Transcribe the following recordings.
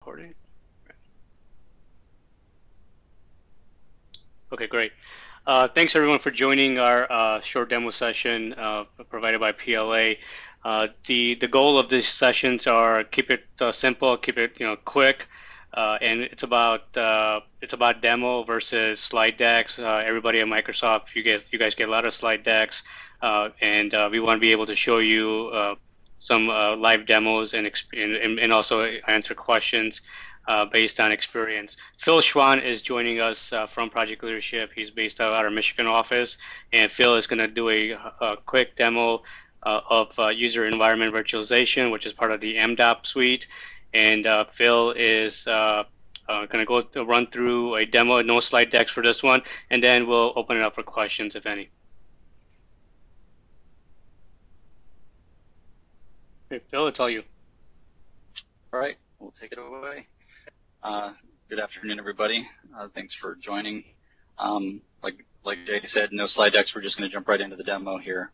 recording. Okay, great. Thanks everyone for joining our short demo session provided by PLA. The goal of these sessions are keep it simple, keep it quick, and it's about demo versus slide decks. Everybody at Microsoft, you guys get a lot of slide decks, and we want to be able to show you some live demos and also answer questions based on experience. Phil Schwan is joining us from Project Leadership. He's based out of our Michigan office, and Phil is going to do a quick demo of User Environment Virtualization, which is part of the MDOP suite. And Phil is going to run through a demo, no slide decks for this one, and then we'll open it up for questions, if any. Okay, Phil, it's all you. All right, we'll take it away. Good afternoon, everybody. Thanks for joining. Like Jay said, no slide decks. We're just going to jump right into the demo here.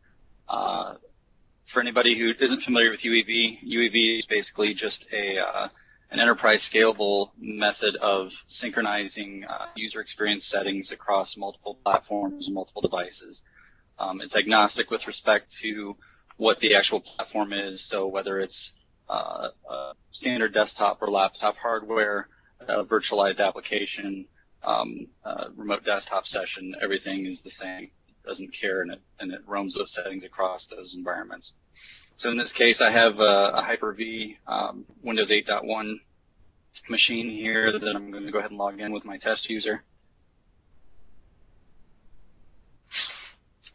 For anybody who isn't familiar with UEV, UEV is basically just an enterprise-scalable method of synchronizing user experience settings across multiple platforms and multiple devices. It's agnostic with respect to what the actual platform is, so whether it's standard desktop or laptop hardware, virtualized application, remote desktop session, everything is the same. It doesn't care, and it roams those settings across those environments. So in this case, I have a Hyper-V Windows 8.1 machine here that I'm going to go ahead and log in with my test user.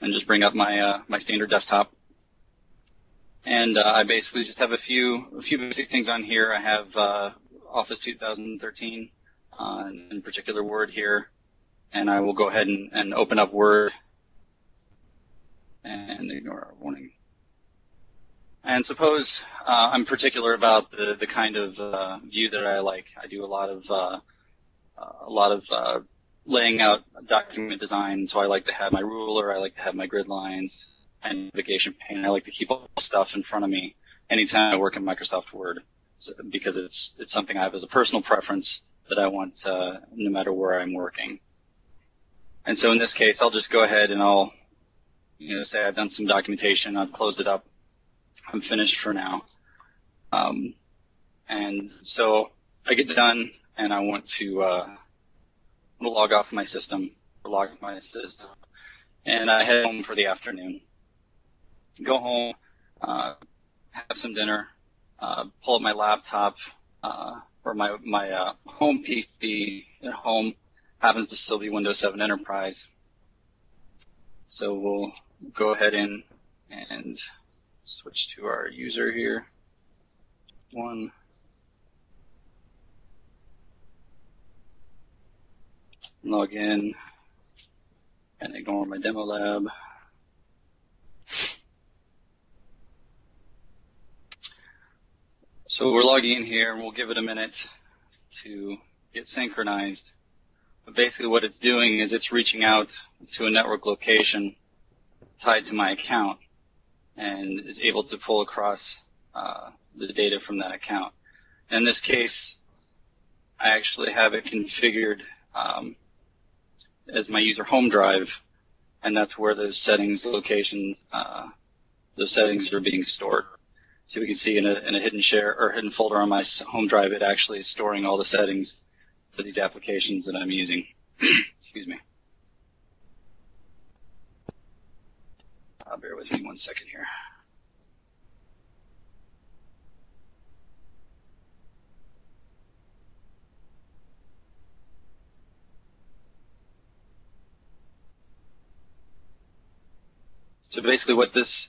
And just bring up my my standard desktop. And I basically just have a few basic things on here. I have Office 2013, in particular Word here, and I will go ahead and open up Word and ignore our warning. And suppose I'm particular about the kind of view that I like. I do a lot of laying out document design, so I like to have my ruler, I like to have my grid lines, and navigation pane. I like to keep all the stuff in front of me anytime I work in Microsoft Word, because it's something I have as a personal preference that I want no matter where I'm working. And so in this case, I'll just go ahead and I'll say I've done some documentation, I've closed it up, I'm finished for now. And so I get done, and I want to log off my system, and I head home for the afternoon. Go home, have some dinner, pull up my laptop, or my home PC at home happens to still be Windows 7 Enterprise. So we'll go ahead in and switch to our user here. Log in and ignore my demo lab. So we're logging in here, and we'll give it a minute to get synchronized. But basically what it's doing is it's reaching out to a network location tied to my account and is able to pull across the data from that account. In this case, I actually have it configured as my user home drive, and that's where those settings locations, those settings are being stored. So we can see in a hidden share or hidden folder on my home drive, it actually is storing all the settings for these applications that I'm using. Excuse me. Bear with me 1 second here. So basically what this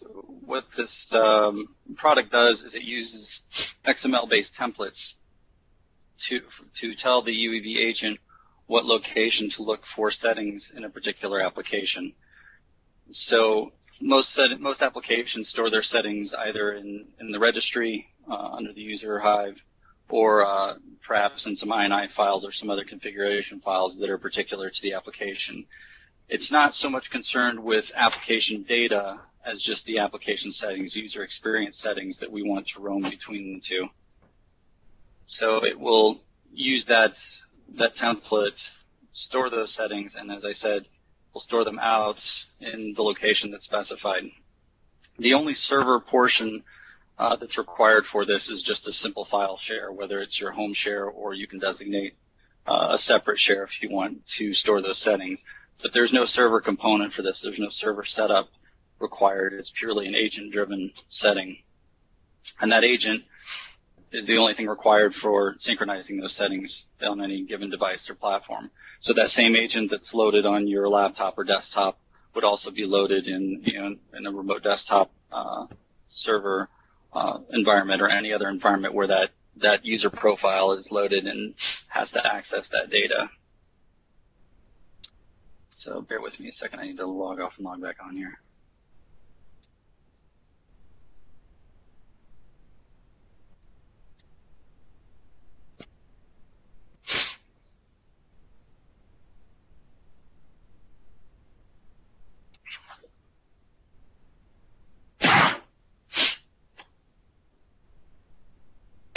product does is it uses XML-based templates to tell the UEV agent what location to look for settings in a particular application. So most applications store their settings either in the registry under the user hive, or perhaps in some INI files or some other configuration files that are particular to the application. It's not so much concerned with application data as just the application settings, user experience settings that we want to roam between the two. So it will use that template, store those settings, and as I said, we'll store them out in the location that's specified. The only server portion that's required for this is just a simple file share, whether it's your home share or you can designate a separate share if you want to store those settings. But there's no server component for this. There's no server setup required. It's purely an agent-driven setting. And that agent is the only thing required for synchronizing those settings on any given device or platform. So that same agent that's loaded on your laptop or desktop would also be loaded in a remote desktop server environment or any other environment where that user profile is loaded and has to access that data. So bear with me a second. I need to log off and log back on here.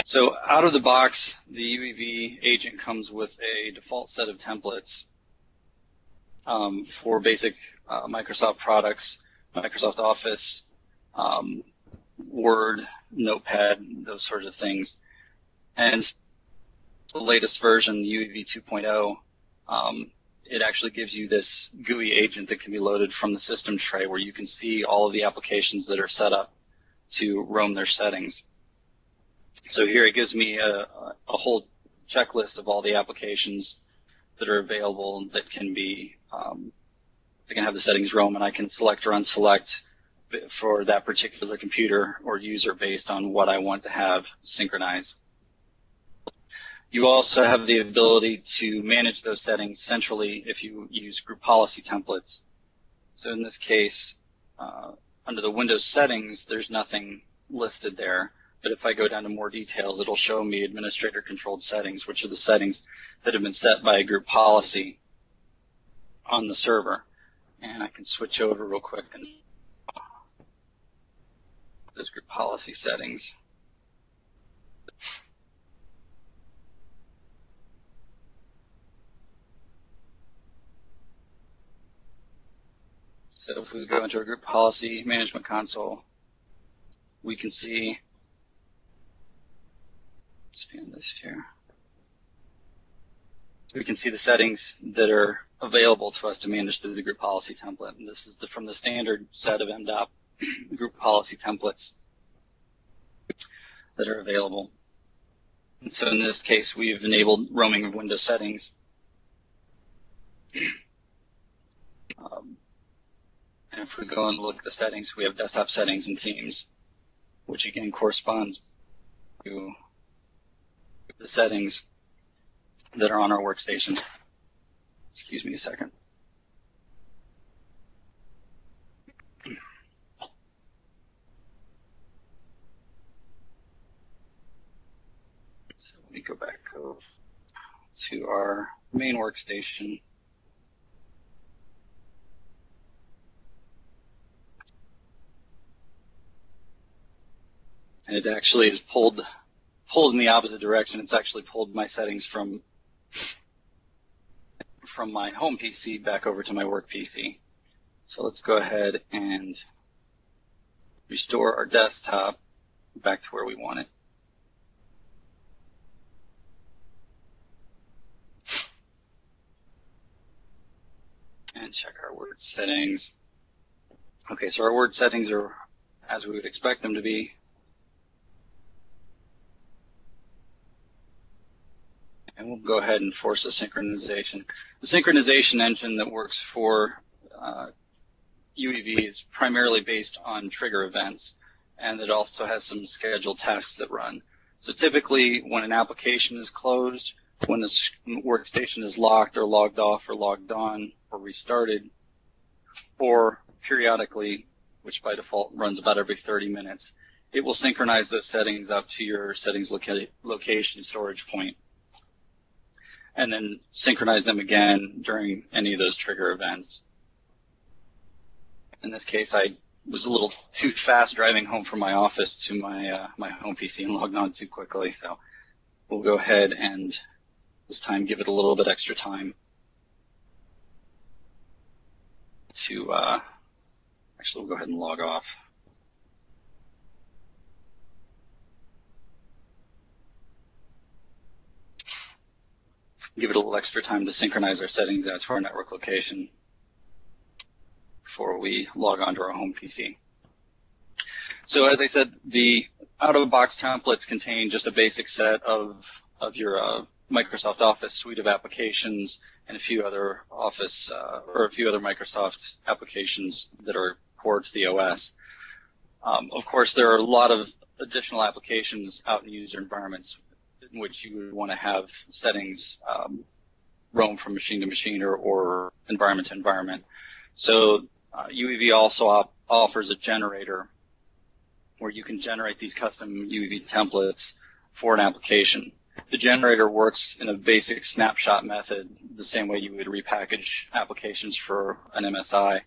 So out of the box, the UEV agent comes with a default set of templates for basic Microsoft products, Microsoft Office, Word, Notepad, those sorts of things. And the latest version, UEV 2.0, it actually gives you this GUI agent that can be loaded from the system tray where you can see all of the applications that are set up to roam their settings. So here it gives me a whole checklist of all the applications that are available that can be that can have the settings roam, and I can select or unselect for that particular computer or user based on what I want to have synchronized. You also have the ability to manage those settings centrally if you use group policy templates. So in this case, under the Windows settings, there's nothing listed there. But if I go down to more details, it'll show me administrator-controlled settings, which are the settings that have been set by a group policy on the server. And I can switch over real quick and those group policy settings. So if we go into our group policy management console, we can see, expand this here. We can see the settings that are available to us to manage through the group policy template. And this is from the standard set of MDOP group policy templates that are available. And so in this case, we've enabled roaming of Windows settings. And if we go and look at the settings, we have desktop settings and themes, which again corresponds to the settings that are on our workstation. Excuse me a second. So let me go back to our main workstation. And it actually is pulled in the opposite direction. It's actually pulled my settings from my home PC back over to my work PC. So let's go ahead and restore our desktop back to where we want it. And check our Word settings. Okay, so our Word settings are as we would expect them to be. And we'll go ahead and force a synchronization. The synchronization engine that works for UEV is primarily based on trigger events, and it also has some scheduled tasks that run. So typically, when an application is closed, when the workstation is locked or logged off or logged on or restarted, or periodically, which by default runs about every 30 minutes, it will synchronize those settings up to your settings location storage point, and then synchronize them again during any of those trigger events. In this case, I was a little too fast driving home from my office to my home PC and logged on too quickly, so we'll go ahead and this time give it a little bit extra time to, actually we'll go ahead and log off. Give it a little extra time to synchronize our settings out to our network location before we log on to our home PC. So as I said, the out-of-the-box templates contain just a basic set of your Microsoft Office suite of applications and a few other Office or a few other Microsoft applications that are core to the OS. Of course, there are a lot of additional applications out in user environments in which you would want to have settings roam from machine to machine or environment to environment. So UEV also offers a generator where you can generate these custom UEV templates for an application. The generator works in a basic snapshot method, the same way you would repackage applications for an MSI.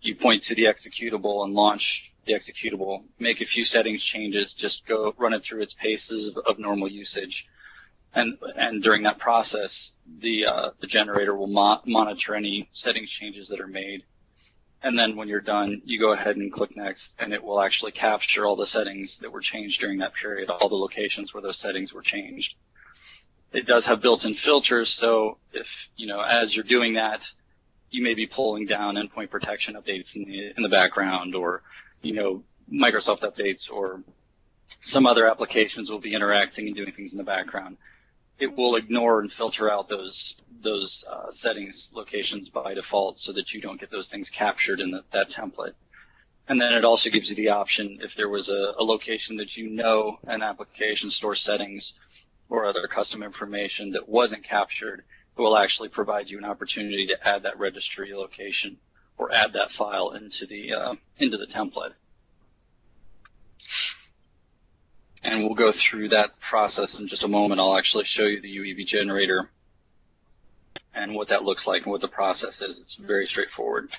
You point to the executable and launch the executable, make a few settings changes, just go run it through its paces of normal usage. And during that process, the generator will monitor any settings changes that are made. And then when you're done, you go ahead and click next, and it will actually capture all the settings that were changed during that period, all the locations where those settings were changed. It does have built-in filters, so if, as you're doing that, you may be pulling down endpoint protection updates in the background, or, Microsoft updates, or some other applications will be interacting and doing things in the background. It will ignore and filter out those settings locations by default so that you don't get those things captured in that template. And then it also gives you the option, if there was a location that an application stores settings or other custom information that wasn't captured, it will actually provide you an opportunity to add that registry location or add that file into the template. And we'll go through that process in just a moment. I'll actually show you the UEV generator and what that looks like and what the process is. It's very straightforward.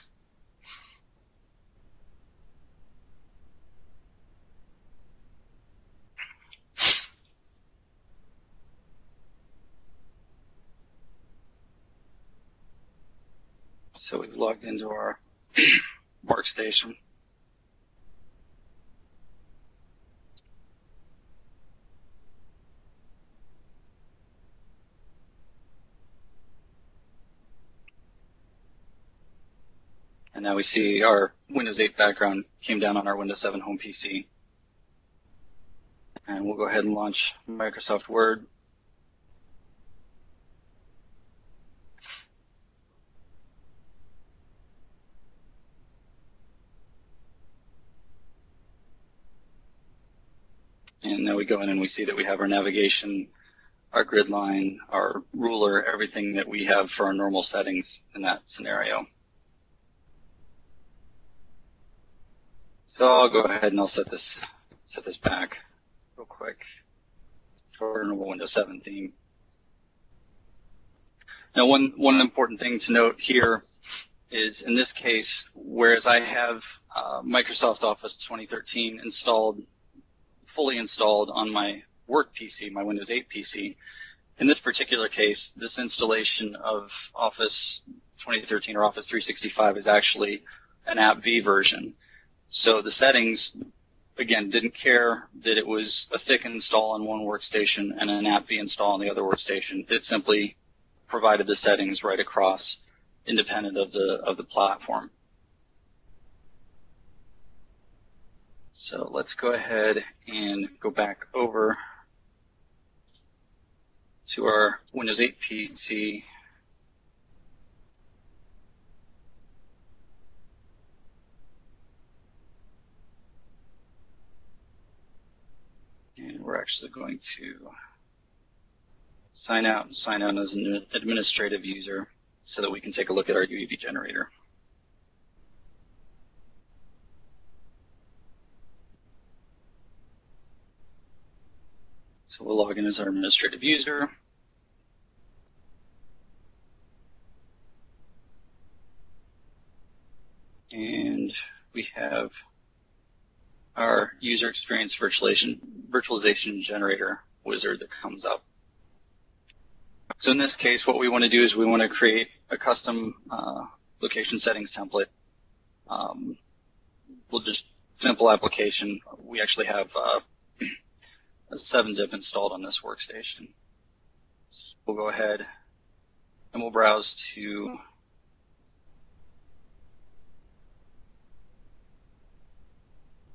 So we've logged into our workstation. And now we see our Windows 8 background came down on our Windows 7 home PC. And we'll go ahead and launch Microsoft Word. And now we go in and we see that we have our navigation, our grid line, our ruler, everything that we have for our normal settings in that scenario. So I'll go ahead and I'll set this back real quick to our normal Windows 7 theme. Now, one important thing to note here is, in this case, whereas I have Microsoft Office 2013 fully installed on my work PC, my Windows 8 PC, in this particular case, this installation of Office 2013 or Office 365 is actually an AppV version. So the settings, again, didn't care that it was a thick install on one workstation and an AppV install on the other workstation. It simply provided the settings right across, independent of the platform. So let's go ahead and go back over to our Windows 8 PC. And we're actually going to sign out and sign on as an administrative user so that we can take a look at our UEV generator. So we'll log in as our administrative user. And we have our User Experience Virtualization generator wizard that comes up. So in this case, what we want to do is we want to create a custom location settings template. We'll just simple application. We actually have a 7-zip installed on this workstation. So we'll go ahead and we'll browse to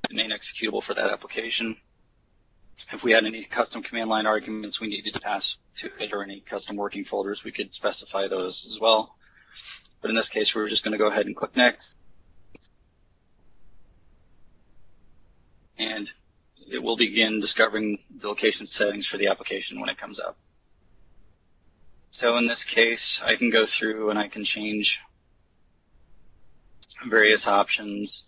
the main executable for that application. If we had any custom command line arguments we needed to pass to it or any custom working folders, we could specify those as well. But in this case, we're just going to go ahead and click Next. And it will begin discovering the location settings for the application when it comes up. So in this case, I can go through and I can change various options,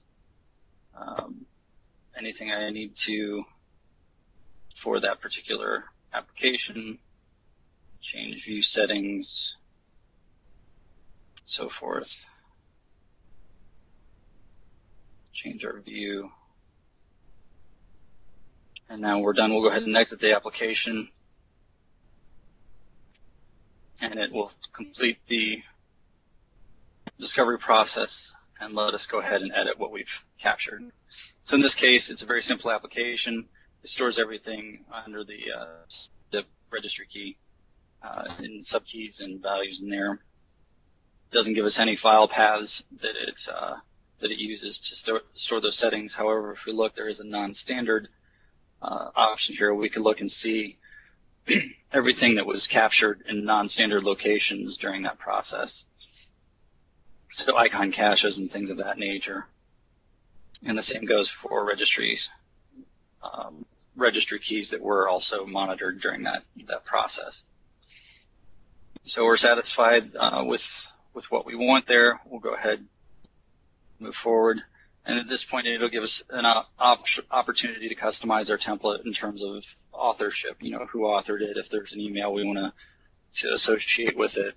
anything I need to for that particular application, change view settings, so forth. Change our view. And now we're done. We'll go ahead and exit the application. And it will complete the discovery process and let us go ahead and edit what we've captured. So in this case, it's a very simple application. It stores everything under the registry key in subkeys and values in there. It doesn't give us any file paths that it uses to store those settings. However, if we look, there is a non-standard option here. We can look and see everything that was captured in non-standard locations during that process. So icon caches and things of that nature. And the same goes for registries, registry keys that were also monitored during that process. So we're satisfied with what we want there. We'll go ahead and move forward. And at this point, it'll give us an opportunity to customize our template in terms of authorship, who authored it, if there's an email we want to associate with it.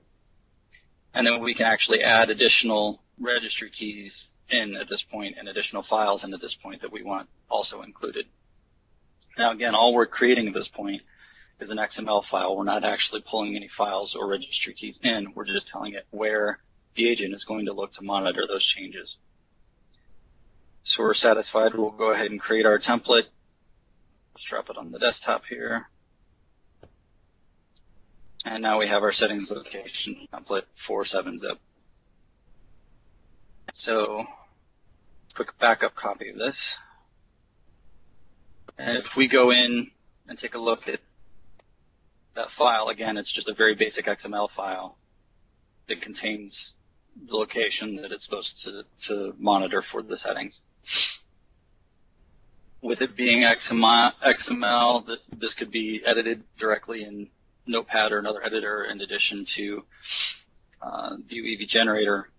And then we can actually add additional registry keys in at this point and additional files in at this point that we want also included. Now, again, all we're creating at this point is an XML file. We're not actually pulling any files or registry keys in. We're just telling it where the agent is going to look to monitor those changes. So we're satisfied. We'll go ahead and create our template. Let's drop it on the desktop here. And now we have our settings location template for 7-zip. So, quick backup copy of this. And if we go in and take a look at that file, again, it's just a very basic XML file that contains the location that it's supposed to monitor for the settings. With it being XML, this could be edited directly in Notepad or another editor in addition to View EV Generator.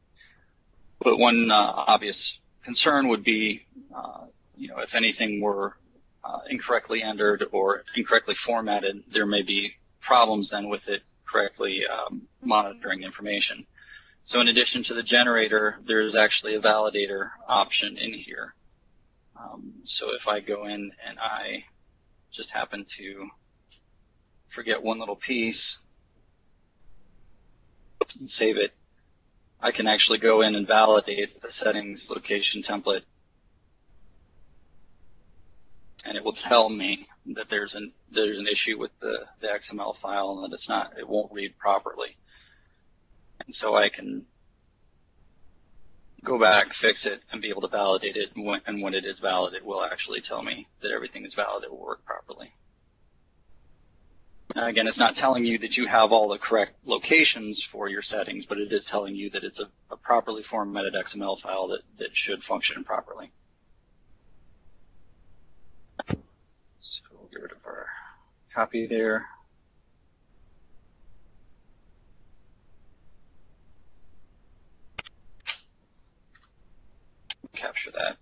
But one obvious concern would be, if anything were incorrectly entered or incorrectly formatted, there may be problems then with it correctly monitoring information. So in addition to the generator, there's actually a validator option in here. So if I go in and I just happen to forget one little piece and save it, I can actually go in and validate the settings location template, and it will tell me that there's an issue with the XML file and that it won't read properly. And so I can go back, fix it, and be able to validate it. And when it is valid, it will actually tell me that everything is valid, it will work properly. Now, again, it's not telling you that you have all the correct locations for your settings, but it is telling you that it's a properly formatted XML file that should function properly. So we'll get rid of our copy there. Capture that.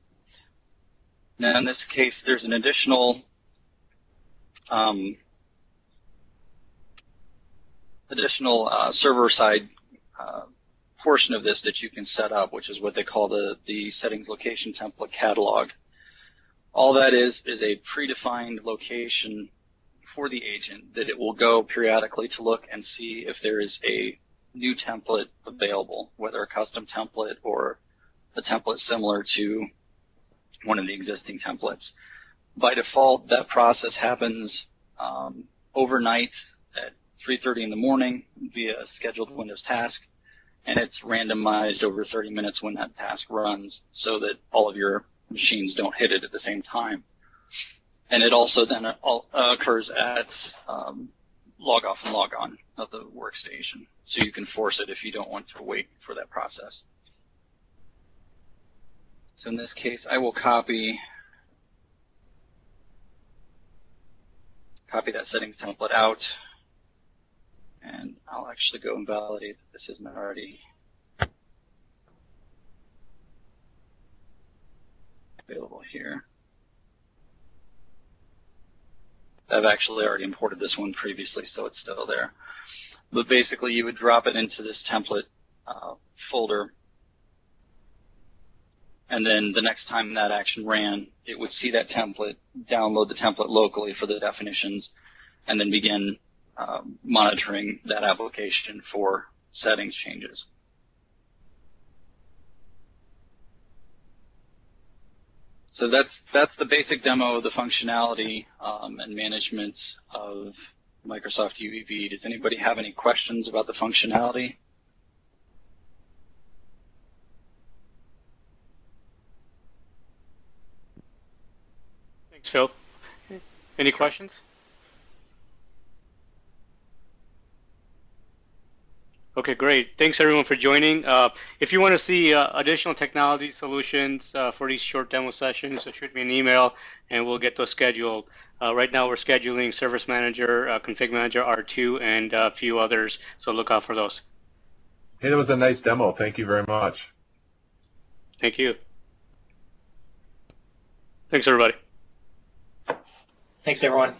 Now, in this case, there's an additional server-side portion of this that you can set up, which is what they call the settings location template catalog. All that is a predefined location for the agent that it will go periodically to look and see if there is a new template available, whether a custom template or a template similar to one of the existing templates. By default, that process happens overnight at 3:30 in the morning via a scheduled Windows task, and it's randomized over 30 minutes when that task runs so that all of your machines don't hit it at the same time. And it also then occurs at log off and log on of the workstation, so you can force it if you don't want to wait for that process. So in this case, I will copy that settings template out, and I'll actually go and validate that this isn't already available here. I've actually already imported this one previously, so it's still there. But basically, you would drop it into this template folder, and then the next time that action ran, it would see that template, download the template locally for the definitions, and then begin monitoring that application for settings changes. So that's the basic demo of the functionality and management of Microsoft UEV. Does anybody have any questions about the functionality? Thanks, Phil. Any questions? Okay, great. Thanks everyone for joining. If you want to see additional technology solutions for these short demo sessions, so shoot me an email and we'll get those scheduled. Right now we're scheduling Service Manager, Config Manager R2, and a few others, so look out for those. Hey, that was a nice demo. Thank you very much. Thank you. Thanks, everybody. Thanks, everyone.